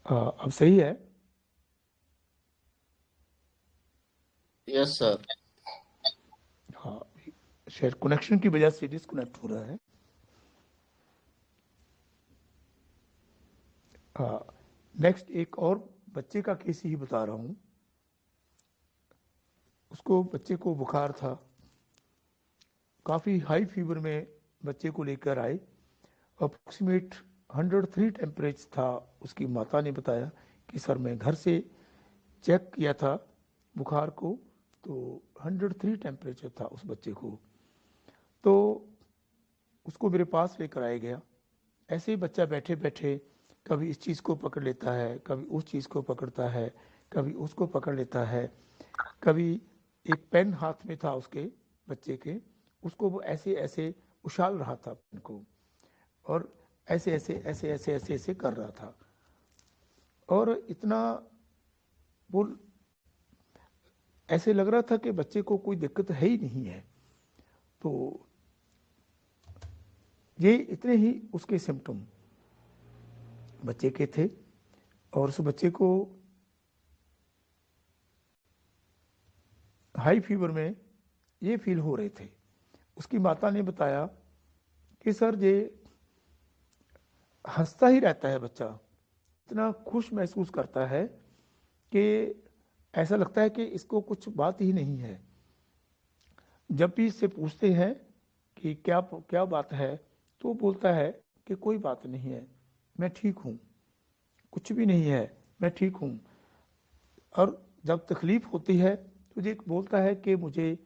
अब सही है। Yes sir. हाँ, शायद कनेक्शन की वजह से डिस्कनेक्ट हो रहा है। हाँ, नेक्स्ट एक और बच्चे का केस ही बता रहा हूँ। उसको बच्चे को बुखार था, काफ़ी हाई फीवर में बच्चे को लेकर आए। अप्रोक्सीमेट 103 टेम्परेचर था। उसकी माता ने बताया कि सर मैं घर से चेक किया था बुखार को, तो 103 टेम्परेचर था उस बच्चे को। तो उसको मेरे पास लेकर आया गया। ऐसे ही बच्चा बैठे बैठे कभी इस चीज़ को पकड़ लेता है, कभी उस चीज़ को पकड़ता है, कभी उसको पकड़ लेता है। कभी एक पेन हाथ में था उसके बच्चे के, उसको वो ऐसे ऐसे उछाल रहा था पेन को, और ऐसे ऐसे ऐसे ऐसे ऐसे ऐसे कर रहा था। और इतना वो ऐसे लग रहा था कि बच्चे को कोई दिक्कत है ही नहीं है। तो ये इतने ही उसके सिम्टम बच्चे के थे। और उस बच्चे को हाई फीवर में ये फील हो रहे थे। उसकी माता ने बताया कि सर ये हंसता ही रहता है बच्चा, इतना खुश महसूस करता है कि ऐसा लगता है कि इसको कुछ बात ही नहीं है। जब भी इससे पूछते हैं कि क्या क्या बात है, तो बोलता है कि कोई बात नहीं है, मैं ठीक हूँ, कुछ भी नहीं है, मैं ठीक हूँ। और जब तकलीफ होती है तो ये बोलता है कि मुझे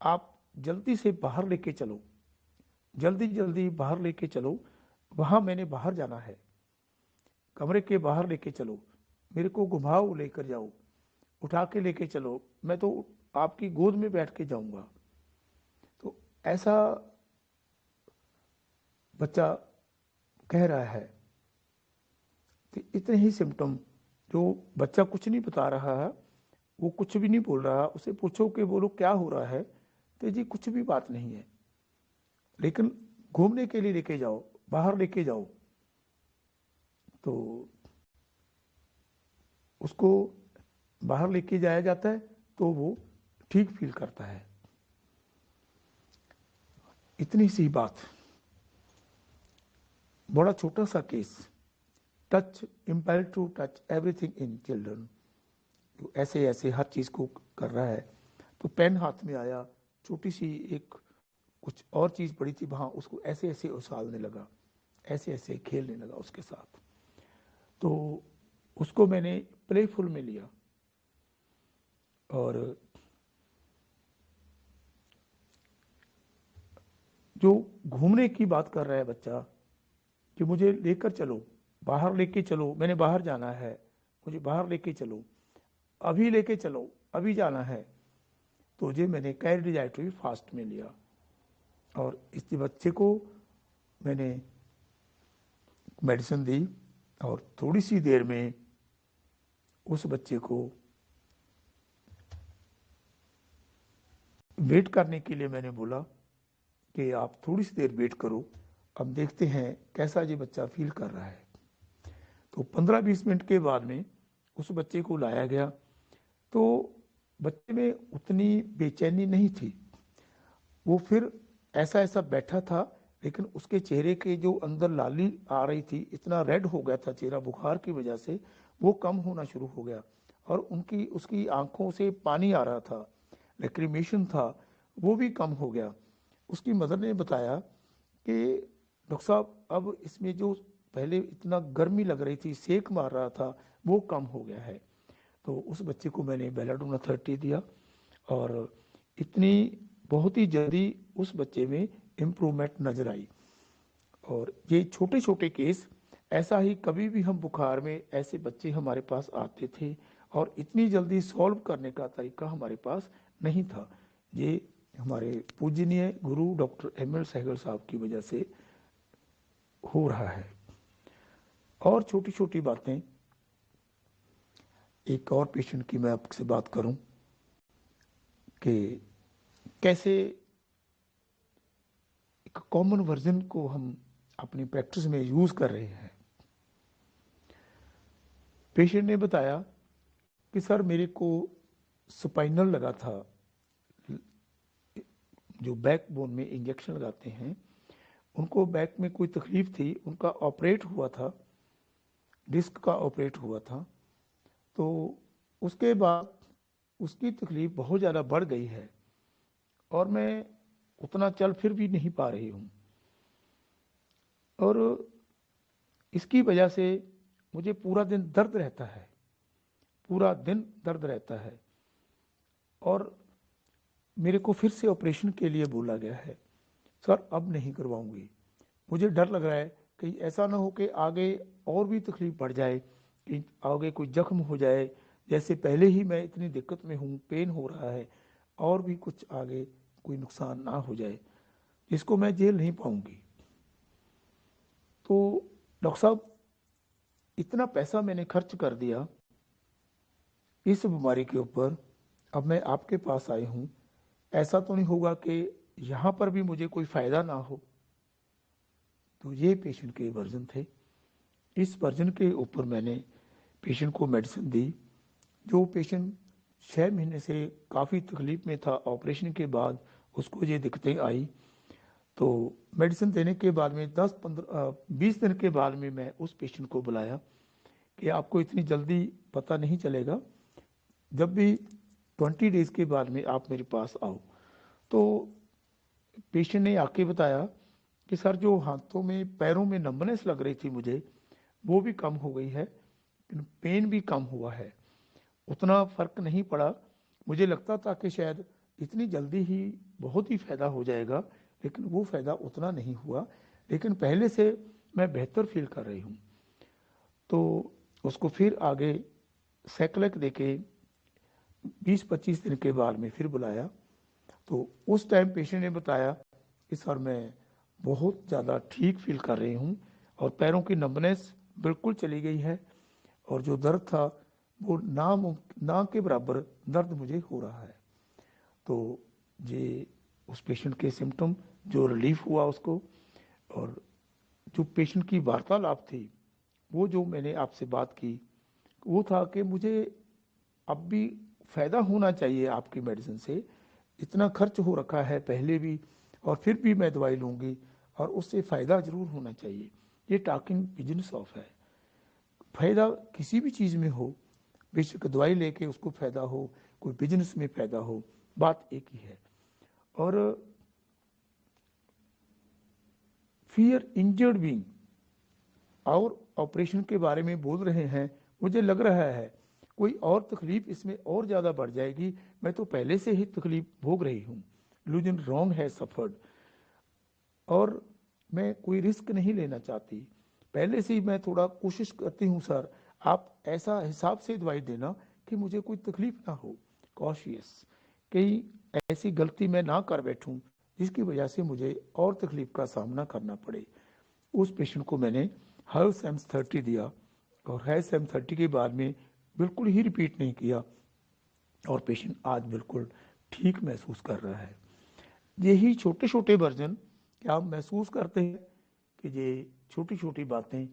आप जल्दी से बाहर लेके चलो, जल्दी जल्दी बाहर लेके चलो, वहाँ मैंने बाहर जाना है, कमरे के बाहर लेके चलो, मेरे को घुमाओ, लेकर जाओ, उठा के लेके चलो, मैं तो आपकी गोद में बैठ के जाऊंगा। तो ऐसा बच्चा कह रहा है। तो इतने ही सिम्टम, जो बच्चा कुछ नहीं बता रहा है, वो कुछ भी नहीं बोल रहा, उसे पूछो कि बोलो क्या हो रहा है, तो जी कुछ भी बात नहीं है, लेकिन घूमने के लिए लेके जाओ, बाहर लेके जाओ। तो उसको बाहर लेके जाया जाता है तो वो ठीक फील करता है। इतनी सी बात, बड़ा छोटा सा case. Touch, impair to touch everything in children, ऐसे ऐसे हर चीज़ को कर रहा है। तो पेन हाथ में आया, छोटी सी एक कुछ और चीज़ पड़ी थी वहाँ, उसको ऐसे ऐसे उछालने लगा, ऐसे ऐसे खेलने लगा उसके साथ। तो उसको मैंने प्लेफुल में लिया। और जो घूमने की बात कर रहा है बच्चा कि मुझे लेकर चलो, बाहर लेके चलो, मैंने बाहर जाना है, मुझे बाहर लेके चलो, अभी लेके चलो, अभी जाना है, तो ये मैंने कैरडिजाइट्री फास्ट में लिया। और इस बच्चे को मैंने मेडिसिन दी, और थोड़ी सी देर में उस बच्चे को वेट करने के लिए मैंने बोला कि आप थोड़ी सी देर वेट करो, अब देखते हैं कैसा ये बच्चा फील कर रहा है। तो 15-20 मिनट के बाद में उस बच्चे को लाया गया। तो बच्चे में उतनी बेचैनी नहीं थी, वो फिर ऐसा ऐसा बैठा था, लेकिन उसके चेहरे के जो अंदर लाली आ रही थी, इतना रेड हो गया था चेहरा बुखार की वजह से, वो कम होना शुरू हो गया। और उनकी उसकी आंखों से पानी आ रहा था, लेक्रीमेशन था, वो भी कम हो गया। उसकी मदर ने बताया कि डॉक्टर साहब अब इसमें जो पहले इतना गर्मी लग रही थी, सेक मार रहा था, वो कम हो गया है। तो उस बच्चे को मैंने बेलाडोना 30 दिया, और इतनी बहुत ही जल्दी उस बच्चे में इम्प्रूवमेंट नजर आई। और ये छोटे छोटे केस, ऐसा ही कभी भी हम बुखार में ऐसे बच्चे हमारे पास आते थे, और इतनी जल्दी सॉल्व करने का तरीका हमारे पास नहीं था। ये हमारे पूजनीय गुरु डॉक्टर एम एल सहगल साहब की वजह से हो रहा है। और छोटी छोटी बातें, एक और पेशेंट की मैं आपसे बात करूं कि कैसे एक कॉमन वर्जन को हम अपनी प्रैक्टिस में यूज कर रहे हैं। पेशेंट ने बताया कि सर मेरे को स्पाइनल लगा था, जो बैक बोन में इंजेक्शन लगाते हैं, उनको बैक में कोई तकलीफ थी, उनका ऑपरेट हुआ था, डिस्क का ऑपरेट हुआ था। तो उसके बाद उसकी तकलीफ बहुत ज़्यादा बढ़ गई है और मैं उतना चल फिर भी नहीं पा रही हूँ, और इसकी वजह से मुझे पूरा दिन दर्द रहता है, पूरा दिन दर्द रहता है, और मेरे को फिर से ऑपरेशन के लिए बोला गया है। सर अब नहीं करवाऊंगी, मुझे डर लग रहा है कि ऐसा ना हो कि आगे और भी तकलीफ बढ़ जाए, कि आगे कोई जख्म हो जाए, जैसे पहले ही मैं इतनी दिक्कत में हूँ, पेन हो रहा है, और भी कुछ आगे कोई नुकसान ना हो जाए जिसको मैं झेल नहीं पाऊंगी। तो डॉक्टर साहब, इतना पैसा मैंने खर्च कर दिया इस बीमारी के ऊपर, अब मैं आपके पास आई हूँ, ऐसा तो नहीं होगा कि यहाँ पर भी मुझे कोई फ़ायदा ना हो। तो ये पेशेंट के वर्जन थे। इस वर्जन के ऊपर मैंने पेशेंट को मेडिसिन दी। जो पेशेंट 6 महीने से काफ़ी तकलीफ में था, ऑपरेशन के बाद उसको ये दिक्कतें आई, तो मेडिसिन देने के बाद में 10-15-20 दिन के बाद में मैं उस पेशेंट को बुलाया कि आपको इतनी जल्दी पता नहीं चलेगा, जब भी 20 डेज़ के बाद में आप मेरे पास आओ। तो पेशेंट ने आके बताया कि सर जो हाथों में पैरों में नंबनेस लग रही थी मुझे, वो भी कम हो गई है, पेन भी कम हुआ है, उतना फ़र्क नहीं पड़ा। मुझे लगता था कि शायद इतनी जल्दी ही बहुत ही फ़ायदा हो जाएगा, लेकिन वो फ़ायदा उतना नहीं हुआ, लेकिन पहले से मैं बेहतर फील कर रही हूँ। तो उसको फिर आगे सैकलेक देके 20-25 दिन के बाद में फिर बुलाया। तो उस टाइम पेशेंट ने बताया कि सर मैं बहुत ज़्यादा ठीक फील कर रही हूँ और पैरों की नंबनेस बिल्कुल चली गई है, और जो दर्द था वो ना के बराबर दर्द मुझे हो रहा है। तो ये उस पेशेंट के सिम्टम जो रिलीफ हुआ उसको, और जो पेशेंट की वार्तालाप थी, वो जो मैंने आपसे बात की, वो था कि मुझे अब भी फ़ायदा होना चाहिए आपकी मेडिसिन से, इतना खर्च हो रखा है पहले भी, और फिर भी मैं दवाई लूँगी और उससे फ़ायदा ज़रूर होना चाहिए। ये टॉकिंग बिजनेस ऑफ है, फ़ायदा किसी भी चीज़ में हो, बेशक दवाई लेके उसको फ़ायदा हो, कोई बिजनेस में फ़ायदा हो, बात एक ही है। और फियर इंजर्ड बीइंग और ऑपरेशन के बारे में बोल रहे हैं, मुझे लग रहा है कोई और तकलीफ इसमें और ज़्यादा बढ़ जाएगी। मैं तो पहले से ही तकलीफ भोग रही हूँ, लूजन रॉन्ग है सफर्ड, और मैं कोई रिस्क नहीं लेना चाहती। पहले से ही मैं थोड़ा कोशिश करती हूँ सर, आप ऐसा हिसाब से दवाई देना कि मुझे कोई तकलीफ ना हो, कॉशियस, कहीं ऐसी गलती मैं ना कर बैठूं जिसकी वजह से मुझे और तकलीफ का सामना करना पड़े। उस पेशेंट को मैंने हेल्थ एम 30 दिया, और हेल्थ एम 30 के बाद में बिल्कुल ही रिपीट नहीं किया, और पेशेंट आज बिल्कुल ठीक महसूस कर रहा है। यही छोटे छोटे वर्जन क्या आप महसूस करते हैं कि ये छोटी छोटी बातें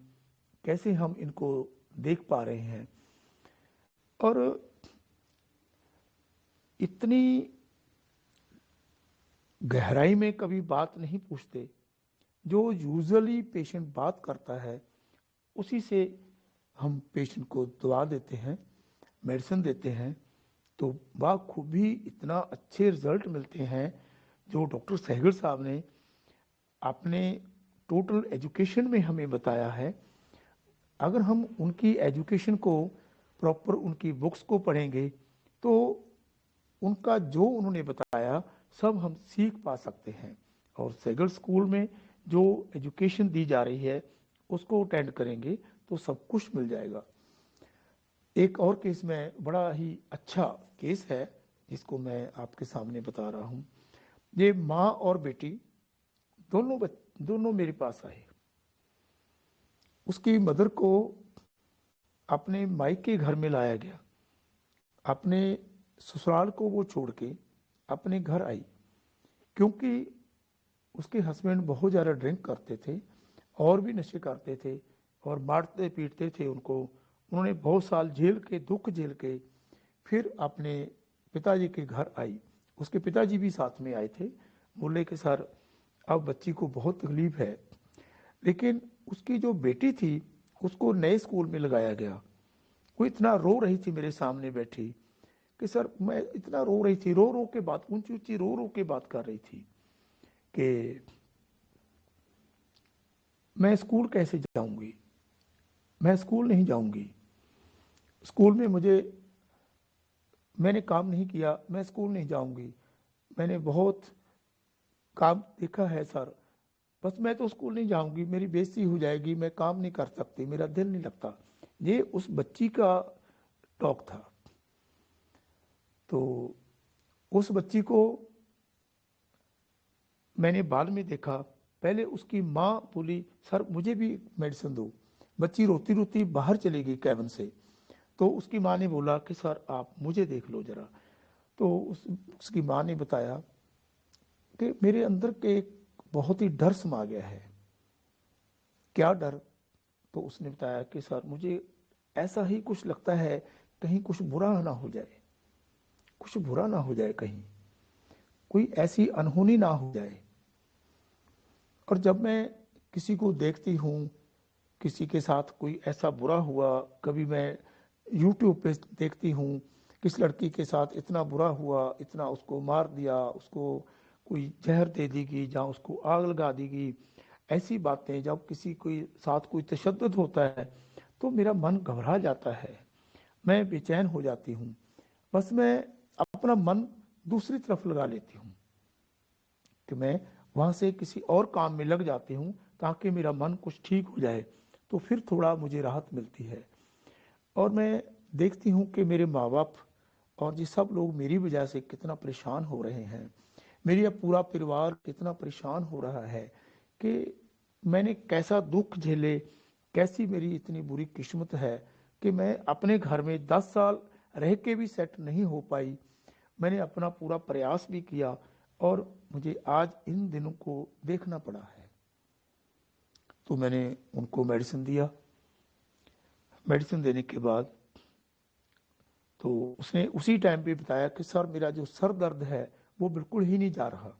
कैसे हम इनको देख पा रहे हैं, और इतनी गहराई में कभी बात नहीं पूछते। जो यूजुअली पेशेंट बात करता है उसी से हम पेशेंट को दवा देते हैं, मेडिसिन देते हैं, तो बाखूबी इतना अच्छे रिजल्ट मिलते हैं। जो डॉक्टर सहगल साहब ने अपने टोटल एजुकेशन में हमें बताया है, अगर हम उनकी एजुकेशन को प्रॉपर उनकी बुक्स को पढ़ेंगे तो उनका जो उन्होंने बताया सब हम सीख पा सकते हैं। और सहगल स्कूल में जो एजुकेशन दी जा रही है उसको अटेंड करेंगे तो सब कुछ मिल जाएगा। एक और केस में बड़ा ही अच्छा केस है जिसको मैं आपके सामने बता रहा हूँ। ये माँ और बेटी दोनों मेरे पास आए। उसकी मदर को अपने मायके घर में लाया गया, अपने ससुराल को वो छोड़ के अपने घर आई, क्योंकि उसके हस्बैंड बहुत ज़्यादा ड्रिंक करते थे और भी नशे करते थे और मारते पीटते थे उनको, उन्होंने बहुत साल झेल के, दुख झेल के फिर अपने पिताजी के घर आई। उसके पिताजी भी साथ में आए थे। बोले कि सर अब बच्ची को बहुत तकलीफ है, लेकिन उसकी जो बेटी थी उसको नए स्कूल में लगाया गया। वो इतना रो रही थी मेरे सामने बैठी कि सर मैं इतना रो रही थी, रो रो के बात, ऊंची ऊंची रो रो के बात कर रही थी कि मैं स्कूल कैसे जाऊंगी, मैं स्कूल नहीं जाऊंगी, स्कूल में मैंने काम नहीं किया, मैं स्कूल नहीं जाऊंगी, मैंने बहुत काम देखा है सर, बस मैं तो स्कूल नहीं जाऊंगी, मेरी बेइज्जती हो जाएगी, मैं काम नहीं कर सकती, मेरा दिल नहीं लगता। ये उस बच्ची का टॉक था। तो उस बच्ची को मैंने बाद में देखा, पहले उसकी माँ बोली सर मुझे भी मेडिसिन दो। बच्ची रोती रोती बाहर चली गई कैबिन से। तो उसकी माँ ने बोला कि सर आप मुझे देख लो जरा। तो उसकी माँ ने बताया कि मेरे अंदर के एक बहुत ही डर समा गया है। क्या डर? तो उसने बताया कि सर मुझे ऐसा ही कुछ लगता है, कहीं कुछ बुरा ना हो जाए, कुछ बुरा ना हो जाए, कहीं कोई ऐसी अनहोनी ना हो जाए। और जब मैं किसी को देखती हूँ, किसी के साथ कोई ऐसा बुरा हुआ, कभी मैं यूट्यूब पे देखती हूँ किस लड़की के साथ इतना बुरा हुआ, इतना उसको मार दिया, उसको कोई जहर दे देगी, जहाँ उसको आग लगा देगी, ऐसी बातें जब किसी कोई साथ कोई तशद्दुद होता है तो मेरा मन घबरा जाता है, मैं बेचैन हो जाती हूँ। बस मैं अपना मन दूसरी तरफ लगा लेती हूँ कि मैं वहाँ से किसी और काम में लग जाती हूँ ताकि मेरा मन कुछ ठीक हो जाए, तो फिर थोड़ा मुझे राहत मिलती है। और मैं देखती हूँ कि मेरे माँ बाप और ये सब लोग मेरी वजह से कितना परेशान हो रहे हैं, मेरा पूरा परिवार कितना परेशान हो रहा है कि मैंने कैसा दुख झेले, कैसी मेरी इतनी बुरी किस्मत है कि मैं अपने घर में 10 साल रह के भी सेट नहीं हो पाई। मैंने अपना पूरा प्रयास भी किया और मुझे आज इन दिनों को देखना पड़ा है। तो मैंने उनको मेडिसिन दिया। मेडिसिन देने के बाद तो उसने उसी टाइम पे बताया कि सर मेरा जो सर दर्द है वो बिल्कुल ही नहीं जा रहा।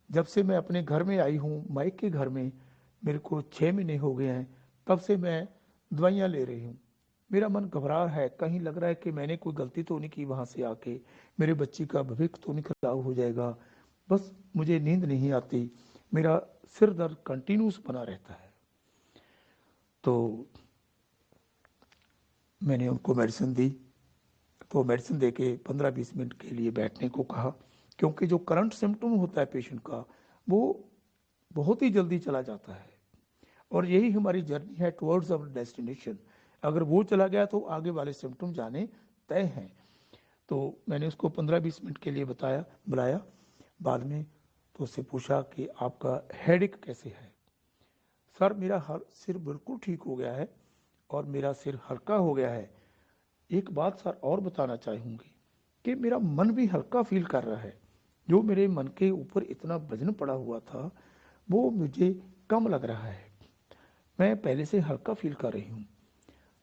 जब से मैं अपने घर में आई हूँ, माइक के घर में, मेरे को 6 महीने हो गए हैं, तब से मैं दवाइयाँ ले रही हूँ। मेरा मन घबरा है, कहीं लग रहा है कि मैंने कोई गलती तो नहीं की वहाँ से आके, मेरे बच्ची का भविष्य तो नहीं खराब हो जाएगा। बस मुझे नींद नहीं आती, मेरा सिर दर्द कंटिन्यूस बना रहता है। तो मैंने उनको मेडिसिन दी। तो मेडिसिन दे के 15-20 मिनट के लिए बैठने को कहा, क्योंकि जो करंट सिम्टम होता है पेशेंट का वो बहुत ही जल्दी चला जाता है और यही हमारी जर्नी है टुवर्ड्स अवर डेस्टिनेशन। अगर वो चला गया तो आगे वाले सिम्टम जाने तय हैं। तो मैंने उसको 15-20 मिनट के लिए बुलाया बाद में। तो उससे पूछा कि आपका हेडेक कैसे है? सर मेरा हर सिर बिल्कुल ठीक हो गया है और मेरा सिर हल्का हो गया है। एक बात सर और बताना चाहूँगी कि मेरा मन भी हल्का फील कर रहा है। जो मेरे मन के ऊपर इतना वजन पड़ा हुआ था वो मुझे कम लग रहा है, मैं पहले से हल्का फील कर रही हूँ।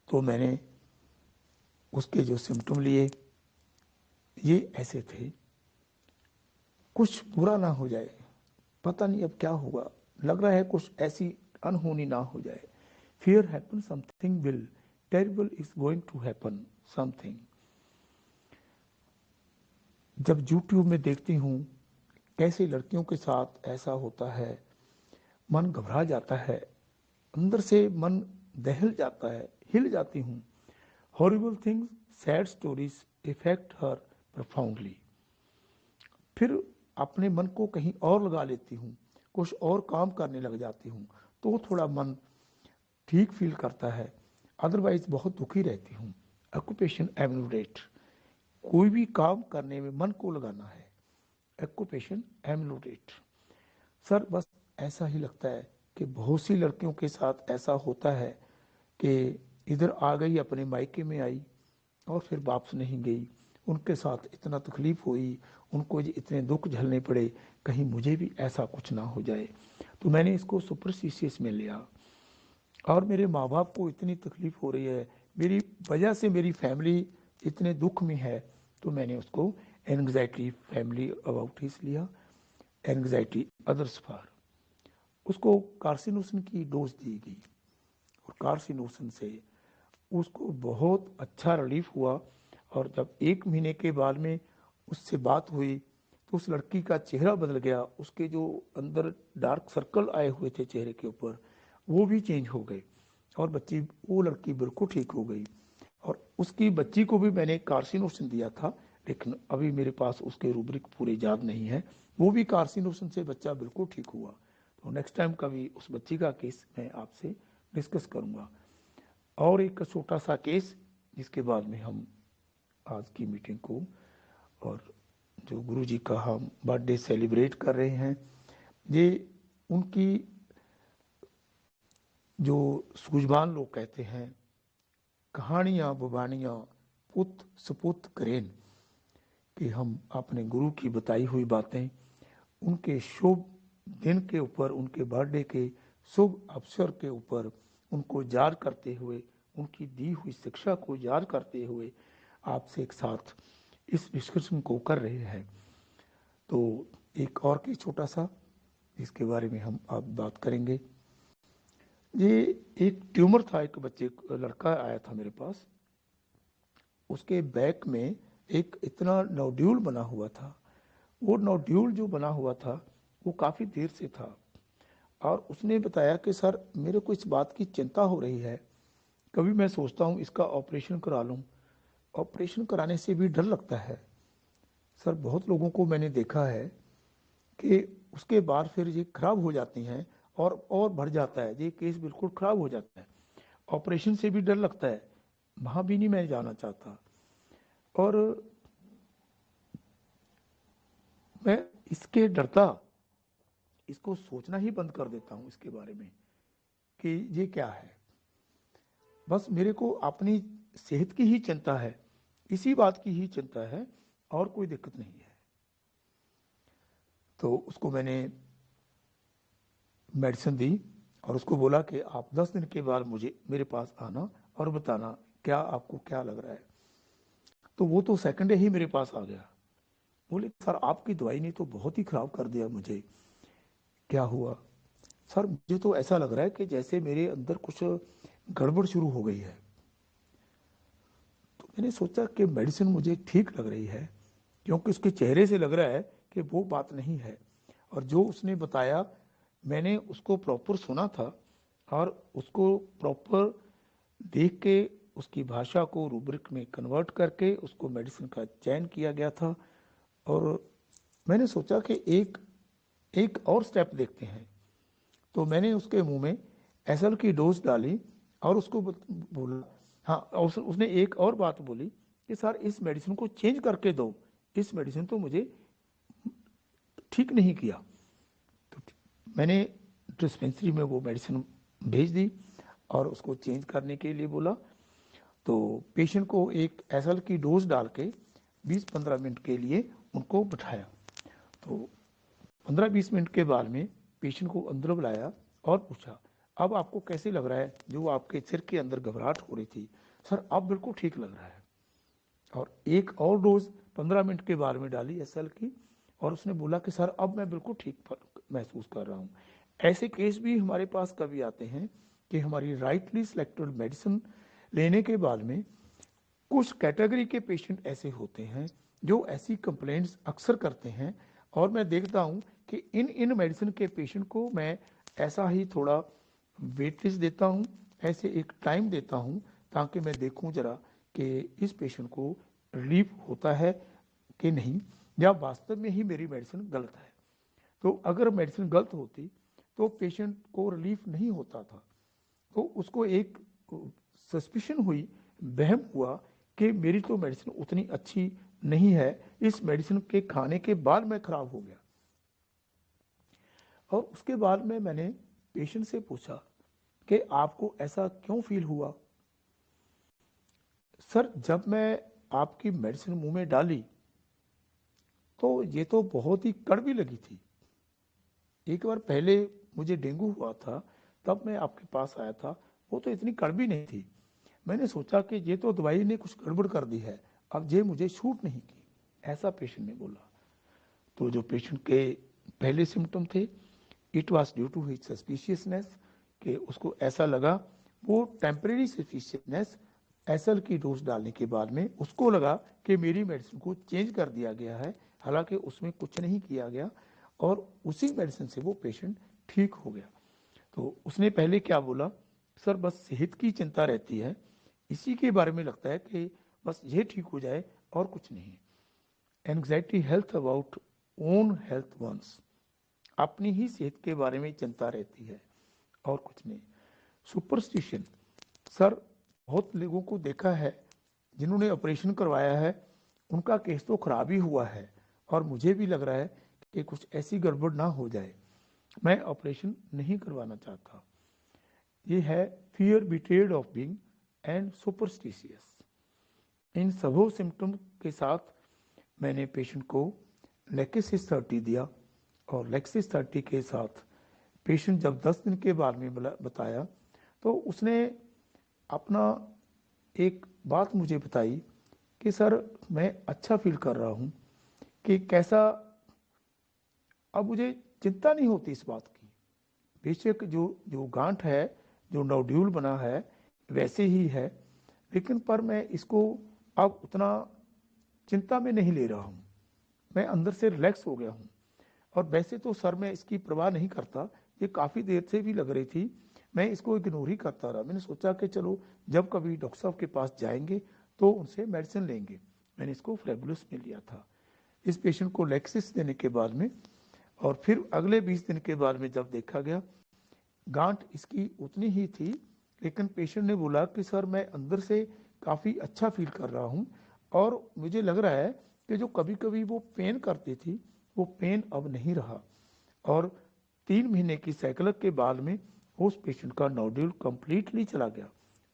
तो मैंने उसके जो सिम्टम लिए ये ऐसे थे, कुछ बुरा ना हो जाए, पता नहीं अब क्या होगा, लग रहा है कुछ ऐसी अनहोनी ना हो जाए। Fear happen something will, terrible is going to happen something. जब यूट्यूब में देखती हूँ कैसे लड़कियों के साथ ऐसा होता है, मन घबरा जाता है, अंदर से मन दहल जाता है, हिल जाती हूँ। Horrible things, sad stories effect her profoundly. फिर अपने मन को कहीं और लगा लेती हूँ, कुछ और काम करने लग जाती हूँ, तो थोड़ा मन ठीक फील करता है, अदरवाइज बहुत दुखी रहती हूँ। ऑक्यूपेशन एम्यूलेट, कोई भी काम करने में मन को लगाना है, ऑक्यूपेशन एम्यूलेट। सर बस ऐसा ही लगता है कि बहुत सी लड़कियों के साथ ऐसा होता है कि इधर आ गई, अपने मायके में आई और फिर वापस नहीं गई, उनके साथ इतना तकलीफ हुई, उनको इतने दुख झेलने पड़े, कहीं मुझे भी ऐसा कुछ ना हो जाए। तो मैंने इसको सुपरस्टिशियस में लिया। और मेरे माँ बाप को इतनी तकलीफ हो रही है, मेरी वजह से मेरी फैमिली इतने दुख में है, तो मैंने उसको एंग्जाइटी फैमिली अबाउट हिस लिया, एंग्जाइटी अदर्स फॉर। उसको कार्सिनोसिन की डोज दी गई और कार्सिनोसिन से उसको बहुत अच्छा रिलीफ हुआ। और जब 1 महीने के बाद में उससे बात हुई तो उस लड़की का चेहरा बदल गया, उसके जो अंदर डार्क सर्कल आए हुए थे चेहरे के ऊपर वो भी चेंज हो गए और वो लड़की बिल्कुल ठीक हो गई। और उसकी बच्ची को भी मैंने कार्सिनोसिन दिया था, लेकिन अभी मेरे पास उसके रूब्रिक पूरे याद नहीं है। वो भी कार्सिनोसिन से बच्चा बिल्कुल ठीक हुआ। तो नेक्स्ट टाइम कभी उस बच्ची का केस मैं आपसे डिस्कस करूंगा। और एक छोटा सा केस जिसके बाद में हम आज की मीटिंग को, और जो गुरुजी का हम बर्थडे सेलिब्रेट कर रहे हैं, ये उनकी जो सूझवान लोग कहते हैं कहानियाँ बुबानियाँ पुत सपुत करेन, कि हम अपने गुरु की बताई हुई बातें उनके शुभ दिन के ऊपर, उनके बर्थडे के शुभ अवसर के ऊपर उनको याद करते हुए, उनकी दी हुई शिक्षा को याद करते हुए आपसे एक साथ इस डिस्कशन को कर रहे हैं। तो एक और की छोटा सा इसके बारे में हम अब बात करेंगे। ये एक ट्यूमर था, एक बच्चे लड़का आया था मेरे पास, उसके बैक में एक इतना नोड्यूल बना हुआ था। वो नोड्यूल जो बना हुआ था वो काफ़ी देर से था और उसने बताया कि सर मेरे को इस बात की चिंता हो रही है, कभी मैं सोचता हूँ इसका ऑपरेशन करा लूँ, ऑपरेशन कराने से भी डर लगता है। सर बहुत लोगों को मैंने देखा है कि उसके बाद फिर ये खराब हो जाती हैं और बढ़ जाता है, ये केस बिल्कुल खराब हो जाता है। ऑपरेशन से भी डर लगता है, वहाँ भी नहीं मैं जाना चाहता। और मैं इसके डरता इसको सोचना ही बंद कर देता हूँ इसके बारे में कि ये क्या है। बस मेरे को अपनी सेहत की ही चिंता है, इसी बात की ही चिंता है और कोई दिक्कत नहीं है। तो उसको मैंने मेडिसिन दी और उसको बोला कि आप 10 दिन के बाद मुझे मेरे पास आना और बताना क्या आपको क्या लग रहा है। तो वो तो सेकंड डे ही मेरे पास आ गया, बोले सर आपकी दवाई ने तो बहुत ही खराब कर दिया मुझे। क्या हुआ? सर मुझे तो ऐसा लग रहा है कि जैसे मेरे अंदर कुछ गड़बड़ शुरू हो गई है। तो मैंने सोचा कि मेडिसिन मुझे ठीक लग रही है, क्योंकि उसके चेहरे से लग रहा है कि वो बात नहीं है। और जो उसने बताया मैंने उसको प्रॉपर सुना था और उसको प्रॉपर देख के उसकी भाषा को रूब्रिक में कन्वर्ट करके उसको मेडिसिन का चयन किया गया था। और मैंने सोचा कि एक और स्टेप देखते हैं। तो मैंने उसके मुंह में एसएल की डोज डाली और उसको बोला, हाँ, और उसने एक और बात बोली कि सर इस मेडिसिन को चेंज करके दो, इस मेडिसिन तो मुझे ठीक नहीं किया। तो मैंने डिस्पेंसरी में वो मेडिसिन भेज दी और उसको चेंज करने के लिए बोला। तो पेशेंट को एक एसएल की डोज डाल के 20-15 मिनट के लिए उनको बिठाया। तो 15-20 मिनट के बाद में पेशेंट को अंदर बुलाया और पूछा अब आपको कैसे लग रहा है, जो आपके सिर के अंदर घबराहट हो रही थी, सर अब बिल्कुल ठीक लग रहा है। और एक और डोज 15 मिनट के बाद में डाली एसएल की और उसने बोला कि सर अब मैं बिल्कुल ठीक महसूस कर रहा हूँ। ऐसे केस भी हमारे पास कभी आते हैं कि हमारी राइटली सिलेक्टेड मेडिसिन लेने के बाद में कुछ कैटेगरी के पेशेंट ऐसे होते हैं जो ऐसी कंप्लेंट्स अक्सर करते हैं। और मैं देखता हूं कि इन मेडिसिन के पेशेंट को मैं ऐसा ही थोड़ा वेटेज देता हूं, ऐसे एक टाइम देता हूं ताकि मैं देखूं जरा कि इस पेशेंट को रिलीफ होता है कि नहीं, या वास्तव में ही मेरी मेडिसिन गलत है। तो अगर मेडिसिन गलत होती तो पेशेंट को रिलीफ नहीं होता था। तो उसको एक सस्पिशन हुई, वहम हुआ कि मेरी तो मेडिसिन उतनी अच्छी नहीं है, इस मेडिसिन के खाने के बाद मैं खराब हो गया। और उसके बाद में मैंने पेशेंट से पूछा कि आपको ऐसा क्यों फील हुआ? सर जब मैं आपकी मेडिसिन मुंह में डाली तो ये तो बहुत ही कड़वी लगी थी। एक बार पहले मुझे डेंगू हुआ था, तब मैं आपके पास आया था, वो तो इतनी कड़वी नहीं थी। मैंने सोचा कि ये तो दवाई ने कुछ गड़बड़ कर दी है, अब ये मुझे शूट नहीं की, ऐसा पेशेंट ने बोला। तो जो पेशेंट के पहले सिम्टम थे, it was due to his suspiciousness, कि उसको ऐसा लगा, वो टेम्परेरी सस्पिशियसनेस एसएल की डोज डालने के बाद में उसको लगा कि मेरी मेडिसिन को चेंज कर दिया गया है, हालांकि उसमें कुछ नहीं किया गया और उसी मेडिसिन से वो पेशेंट ठीक हो गया। तो उसने पहले क्या बोला, सर बस सेहत की चिंता रहती है, इसी के बारे में लगता है कि बस ये ठीक हो जाए और कुछ नहीं। Anxiety health about own health once, अपनी ही सेहत के बारे में चिंता रहती है और कुछ नहीं। सुपरस्टिशन, सर बहुत लोगों को देखा है जिन्होंने ऑपरेशन करवाया है, उनका केस तो खराब ही हुआ है और मुझे भी लग रहा है कि कुछ ऐसी गड़बड़ ना हो जाए, मैं ऑपरेशन नहीं करवाना चाहता। ये है fear betrayed of being and superstitious. इन सभी सिम्टम के साथ मैंने पेशेंट को लेक्सिस 30 दिया और लेक्सिस 30 के साथ पेशेंट जब 10 दिन के बाद में बताया तो उसने अपना एक बात मुझे बताई कि सर मैं अच्छा फील कर रहा हूँ, कि कैसा, अब मुझे चिंता नहीं होती इस बात की, बेशक जो जो गांठ है, जो नोड्यूल बना है वैसे ही है, लेकिन पर मैं इसको अब उतना चिंता में नहीं ले रहा हूँ, मैं अंदर से रिलैक्स हो गया हूँ। और वैसे तो सर मैं इसकी परवाह नहीं करता, ये काफ़ी देर से भी लग रही थी, मैं इसको इग्नोर ही करता रहा। मैंने सोचा कि चलो जब कभी डॉक्टर साहब के पास जाएंगे तो उनसे मेडिसिन लेंगे, मैंने इसको फ्रेबुलस में लिया था। इस पेशेंट को लेक्सिस देने के बाद में और फिर अगले 20 दिन के बाद में जब देखा गया, गांठ इसकी उतनी ही थी, लेकिन पेशेंट ने बोला कि सर मैं अंदर से काफ़ी अच्छा फील कर रहा हूँ और मुझे लग रहा है कि जो कभी कभी वो पेन करती थी वो पेन अब नहीं रहा। और 3 महीने की साइकिल के बाद में उस पेशेंट का नोड्यूल कंप्लीटली चला गया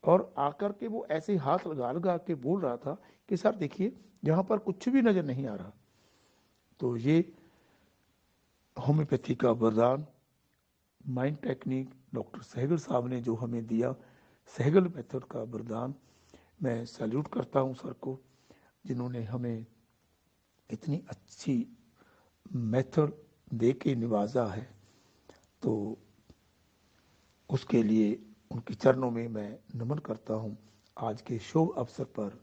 और आकर के वो ऐसे हाथ लगा लगा के बोल रहा था कि सर देखिए यहाँ पर कुछ भी नज़र नहीं आ रहा। तो ये होम्योपैथी का वरदान, माइंड टेक्निक डॉक्टर सहगल साहब ने जो हमें दिया, सहगल मेथड का वरदान, मैं सैल्यूट करता हूँ सर को, जिन्होंने हमें इतनी अच्छी मेथड दे के निवाजा है। तो उसके लिए उनके चरणों में मैं नमन करता हूँ। आज के शुभ अवसर पर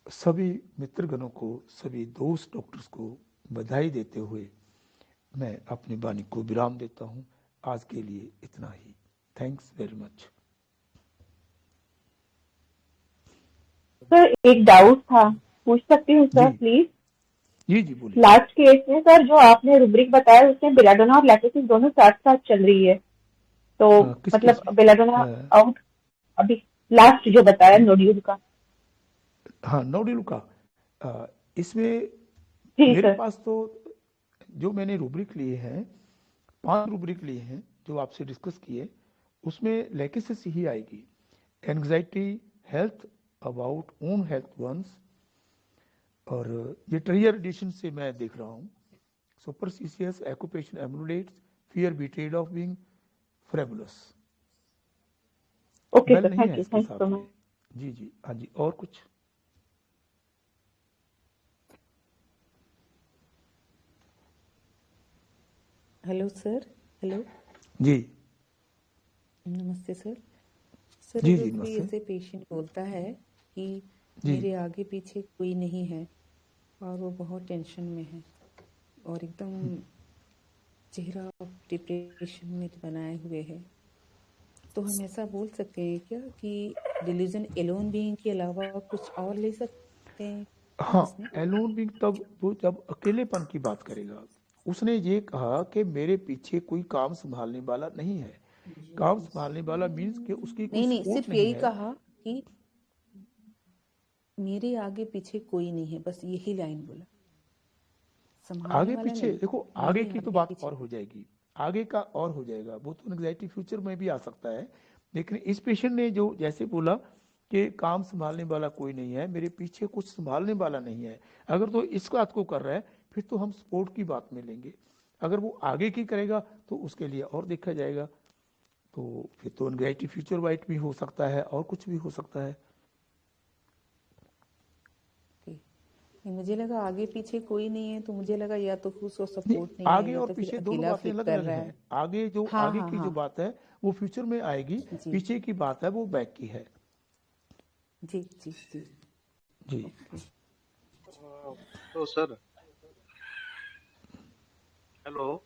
सभी मित्रगणों को, सभी दोस्त डॉक्टर्स को बधाई देते हुए मैं अपनी वाणी को विराम देता हूँ। आज के लिए इतना ही। Thanks very much. सर एक डाउट था, पूछ सकती हूँ जी सर प्लीज? जी बोलिए। लास्ट केस में सर जो आपने रूब्रिक बताया उसमें बेलाडोना और लैक्टोसिस दोनों साथ साथ चल रही है, तो किस केस मतलब में? बेलाडोना आउट अभी लास्ट जो बताया नोड्यूल का। हाँ नोड्यूल का, इसमें जी मेरे सर। पास तो जो मैंने रूब्रिक लिए हैं, 5 रूब्रिक लिए हैं जो आपसे डिस्कस किए, उसमें लेक्सिस ही आएगी। Anxiety health about own health once, और ये ट्रियर एडिशन से मैं देख रहा हूँ, superstitious, occupation amulets, fear betrayed of being, फ्रेबुलस। ओके बेल सर, नहीं है थैंक यू इसके सो साथ मच। में। जी हाँ जी, और कुछ? Hello sir. हेलो, जी नमस्ते सर। सर जी अगर जी कोई नमस्ते। ऐसे पेशेंट बोलता है कि जी मेरे आगे पीछे कोई नहीं है और वो बहुत टेंशन में है और एकदम चेहरा डिप्रेशन में बनाए हुए है, तो हम ऐसा बोल सकते हैं क्या कि डिलीजन एलोन बीइंग के अलावा कुछ और ले सकते हैं हाँ, इसमें? एलोन बीइंग तब वो जब अकेलेपन की बात करेगा। उसने ये कहा कि मेरे पीछे कोई काम संभालने वाला नहीं है। काम संभालने वाला मीन्स कि उसकी कोई नहीं नहीं, सपोर्ट सिर्फ नहीं यही है। कहा कि मेरे आगे पीछे कोई नहीं है, बस यही लाइन बोला, संभालने आगे वाला पीछे नहीं, देखो, आगे मेरे की तो आगे बात पीछे और हो कोई। जाएगी, आगे का और हो जाएगा, वो तो एंग्जाइटी फ्यूचर में भी आ सकता है। लेकिन इस पेशेंट ने जो जैसे बोला कि काम संभालने वाला कोई नहीं है, मेरे पीछे कुछ संभालने वाला नहीं है, अगर तो इस बात को कर रहा है फिर तो हम सपोर्ट की बात में लेंगे। अगर वो आगे की करेगा तो उसके लिए और देखा जाएगा। तो फिर तो एंग्जाइटी फ्यूचर वाइट भी हो सकता है और कुछ भी हो सकता है। नहीं, मुझे लगा आगे पीछे कोई नहीं है, तो मुझे लगा या तो उसको नहीं, सपोर्ट नहीं है आगे या और तो फिर पीछे दोनों अकेला बातें फिट अलग कर अलग रहा हैं। है। आगे जो हाँ आगे हाँ की जो हाँ बात है वो फ्यूचर में आएगी, जी पीछे की बात है वो बैक की है। जी जी जी जी ओके। तो सर, हेलो।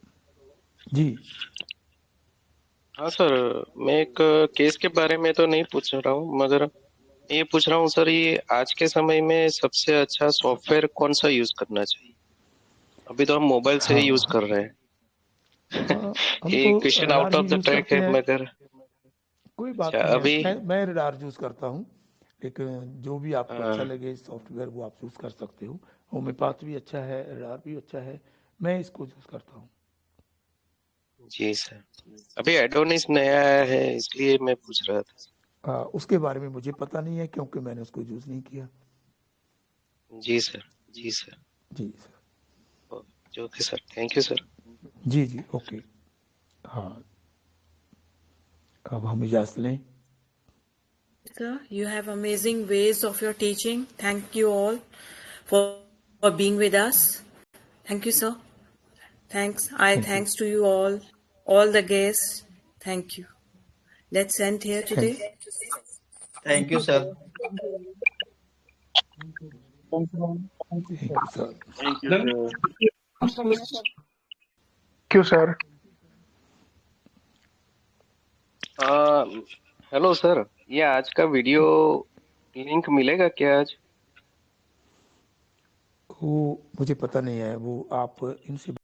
जी हाँ सर, मैं एक केस के बारे में तो नहीं पूछ रहा हूँ, मगर ये पूछ रहा हूँ सर, ये आज के समय में सबसे अच्छा सॉफ्टवेयर कौन सा यूज करना चाहिए? अभी तो हम मोबाइल से ही यूज हाँ कर रहे हैं। हाँ, हम ये तो question radar out he of the use track करते है, हैं, मगर कोई बात अच्छा नहीं है। अभी मैं रडार यूज करता हूँ, लेकिन जो भी आपको अच्छा हाँ, लगे सॉफ्टवेयर वो आप यूज कर सकते हो। होम्योपैथ भी अच्छा है, रडार भी अच्छा है, मैं इसको यूज करता हूँ। जी सर, अभी एडोनिस नया आया है इसलिए मैं पूछ रहा था। उसके बारे में मुझे पता नहीं है क्योंकि मैंने उसको यूज नहीं किया। जी सर, जी सर। जी sir. Okay sir, thank you sir. जी जी ओके। हाँ, अब हम इजाजत लें। Sir, you have amazing ways of your teaching. Thank you all for being with us. Thank you, sir. Thanks. Thank you, Thanks to you all the guests. Thank you. Let's end here thank today. Thank you sir. Thank you sir. Thank you sir. क्यों sir? Hello sir, ये आज का video link मिलेगा क्या आज? वो मुझे पता नहीं है, वो आप इनसे